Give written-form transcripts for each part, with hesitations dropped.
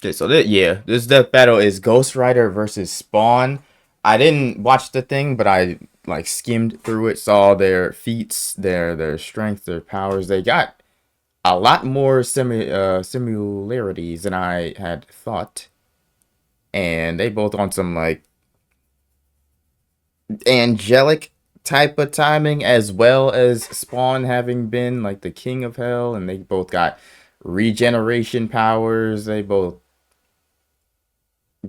Okay, so this death battle is Ghost Rider versus Spawn. I didn't watch the thing, but I like skimmed through it, saw their feats, their strength, their powers. They got a lot more similarities than I had thought, and they both on some like angelic type of timing, as well as Spawn having been like the king of hell, and they both got regeneration powers. They both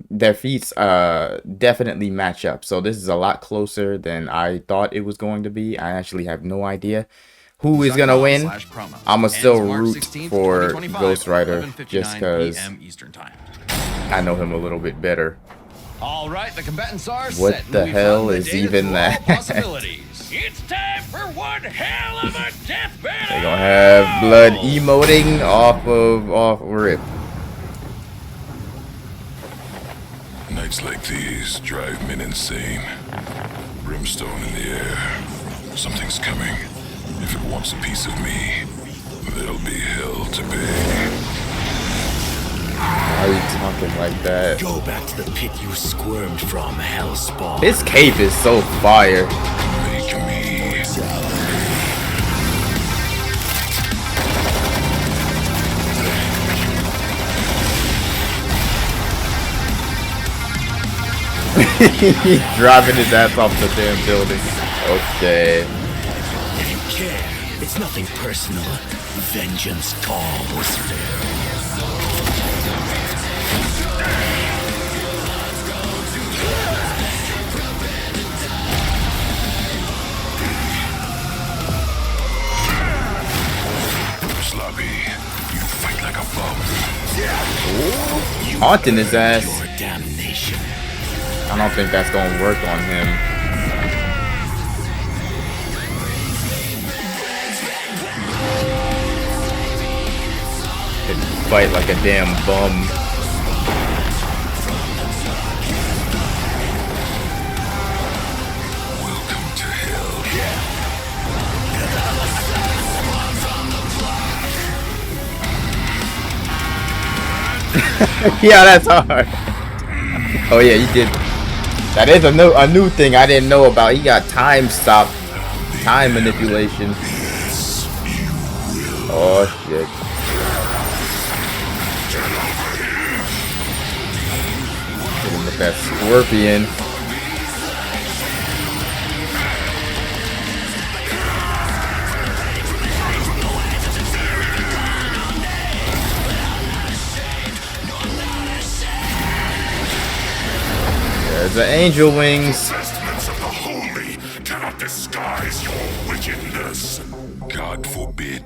their feats definitely match up. So this is a lot closer than I thought it was going to be. I actually have no idea who is gonna win. I'ma still root for Ghost Rider just because I know him a little bit better. All right, the combatants are what set. the hell is even that? It's time for one hell of a death battle. They're gonna have blood emoting off rip. Nights like these drive men insane. Brimstone in the air. Something's coming. If it wants a piece of me, there'll be hell to pay. Why are you talking like that? Go back to the pit you squirmed from, Hellspawn. This cape is so fire. Make me. He's driving his ass off the damn building. Okay. If you care, it's nothing personal. Vengeance calls. Sloppy, you fight like a bum. Haunting his ass. Your damnation. I don't think that's gonna work on him. He'd fight like a damn bum. Welcome to hell. Yeah, that's hard. Oh yeah, he did. That is a new thing I didn't know about. He got time stop, time manipulation. Oh shit. Hit him with that scorpion. There's the angel wings. Vestments of the holy cannot disguise your wickedness. God forbid.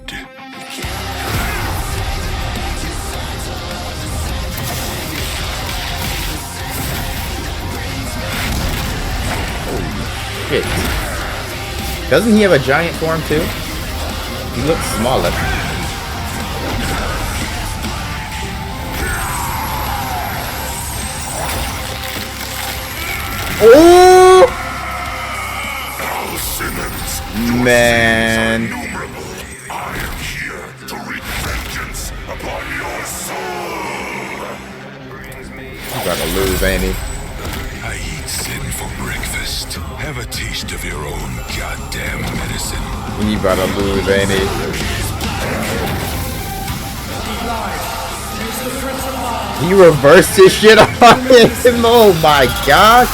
Shit. Doesn't he have a giant form too? He looks smaller. Oh! Man. I am here to wreak vengeance upon your soul. You gotta lose, ain't he? I eat sin for breakfast. Have a taste of your own goddamn medicine. You about to lose, ain't he? He reversed his shit on him. Oh my gosh.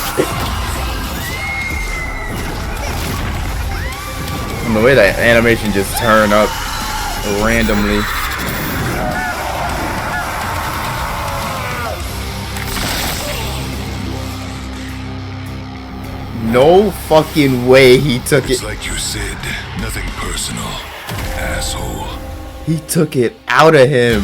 And the way that animation just turned up randomly. No fucking way he took It's it. like you said, nothing personal, asshole. He took it out of him.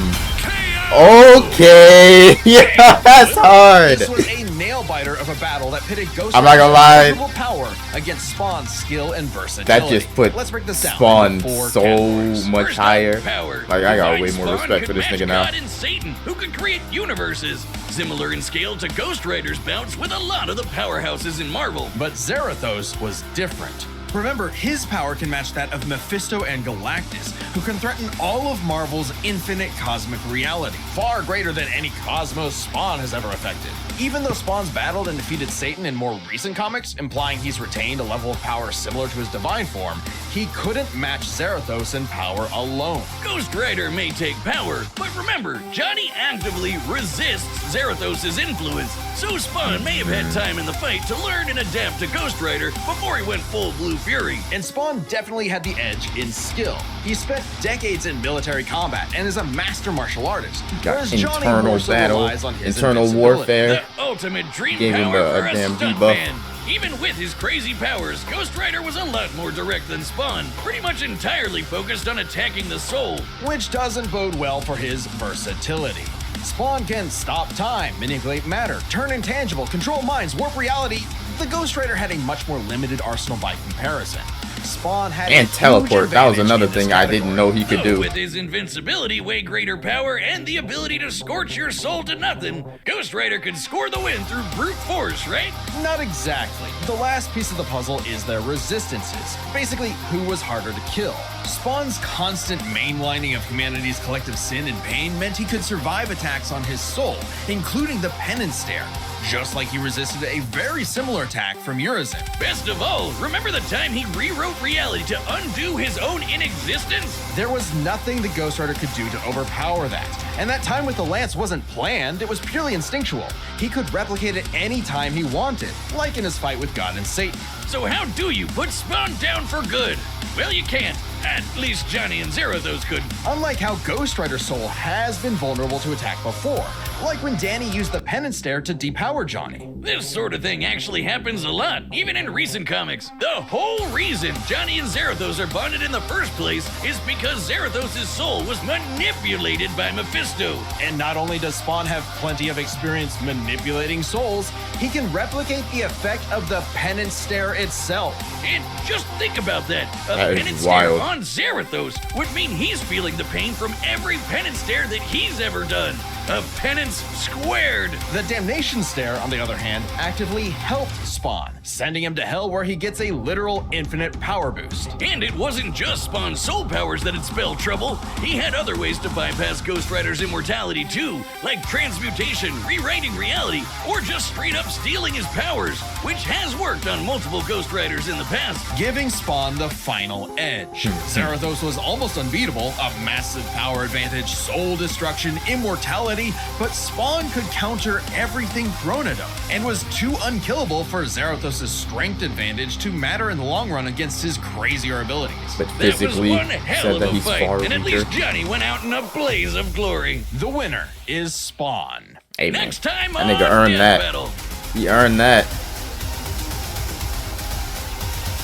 Okay. Yeah, that's hard. This was a nail biter of a battle that pitted Ghost I'm not gonna lie. Rider's power against Spawn's skill and versatility. That just put Let's break this down Spawn into four so categories. much First up, higher. power. Like, I got way Divine more Spawn respect for could this match nigga now. God and Satan, who could create universes similar in scale to Ghost Rider's bouts with a lot of the powerhouses in Marvel. But Zarathos was different. Remember, his power can match that of Mephisto and Galactus, who can threaten all of Marvel's infinite cosmic realities. far greater than any Cosmos Spawn has ever affected. Even though Spawn's battled and defeated Satan in more recent comics, implying he's retained a level of power similar to his divine form, he couldn't match Zarathos in power alone. Ghost Rider may take power, but remember, Johnny actively resists Zarathos' influence, so Spawn may have had time in the fight to learn and adapt to Ghost Rider before he went full Blue Fury. And Spawn definitely had the edge in skill. He spent decades in military combat and is a master martial artist, Got whereas Johnny internal more so battle, relies on his internal invincibility. warfare. The ultimate dream Gave him power a for a damn stuntman. debuff. Even with his crazy powers, Ghost Rider was a lot more direct than Spawn, pretty much entirely focused on attacking the soul. Which doesn't bode well for his versatility. Spawn can stop time, manipulate matter, turn intangible, control minds, warp reality. The Ghost Rider had a much more limited arsenal by comparison. Spawn had a And huge teleport. That was advantage another in this thing I didn't category. know he could Though do. with his invincibility, way greater power, and the ability to scorch your soul to nothing, Ghost Rider could score the win through brute force, right? Not exactly. The last piece of the puzzle is their resistances. Basically, who was harder to kill. Spawn's constant mainlining of humanity's collective sin and pain meant he could survive attacks on his soul, including the penance stare, just like he resisted a very similar attack from Urizen. Best of all, remember the time he rewrote reality to undo his own inexistence? There was nothing the Ghost Rider could do to overpower that. And that time with the Lance wasn't planned, it was purely instinctual. He could replicate it any time he wanted, like in his fight with God and Satan. So how do you put Spawn down for good? Well, you can't. At least Johnny and Zarathos could. Unlike how Ghost Rider's soul has been vulnerable to attack before, like when Danny used the penance stare to depower Johnny. This sort of thing actually happens a lot, even in recent comics. The whole reason Johnny and Zarathos are bonded in the first place is because Zarathos' soul was manipulated by Mephisto. And not only does Spawn have plenty of experience manipulating souls, he can replicate the effect of the penance stare itself. And just think about that. A That is penance stare wild. on Zarathos would mean he's feeling the pain from every penance stare that he's ever done. A penance squared. The damnation stare, on the other hand, actively helped Spawn, sending him to hell where he gets a literal infinite power boost. And it wasn't just Spawn's soul powers that had spelled trouble. He had other ways to bypass Ghost Rider's immortality too, like transmutation, rewriting reality, or just straight up stealing his powers, which has worked on multiple Ghost Riders in the past. Giving Spawn the final edge. Zarathos was almost unbeatable, a massive power advantage, soul destruction, immortality, but Spawn could counter everything thrown at him, and was too unkillable for Zarathos' strength advantage to matter in the long run against his crazier abilities. But That was physically one hell said of that a he's fight, far and at weaker. least Johnny went out in a blaze of glory. The winner is Spawn. Hey, man. Next time That on nigga earned Death that. Battle. He earned that.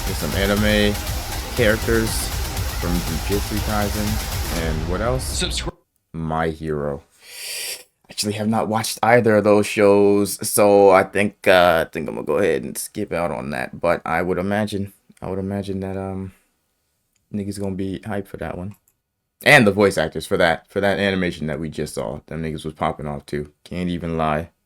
There's some anime characters from Jujutsu Kaisen. And what else? Subscribe. My Hero. Actually have not watched either of those shows, so I think I'm gonna go ahead and skip out on that. But I would imagine that niggas gonna be hyped for that one. And the voice actors for that animation that we just saw. Them niggas was popping off too. Can't even lie.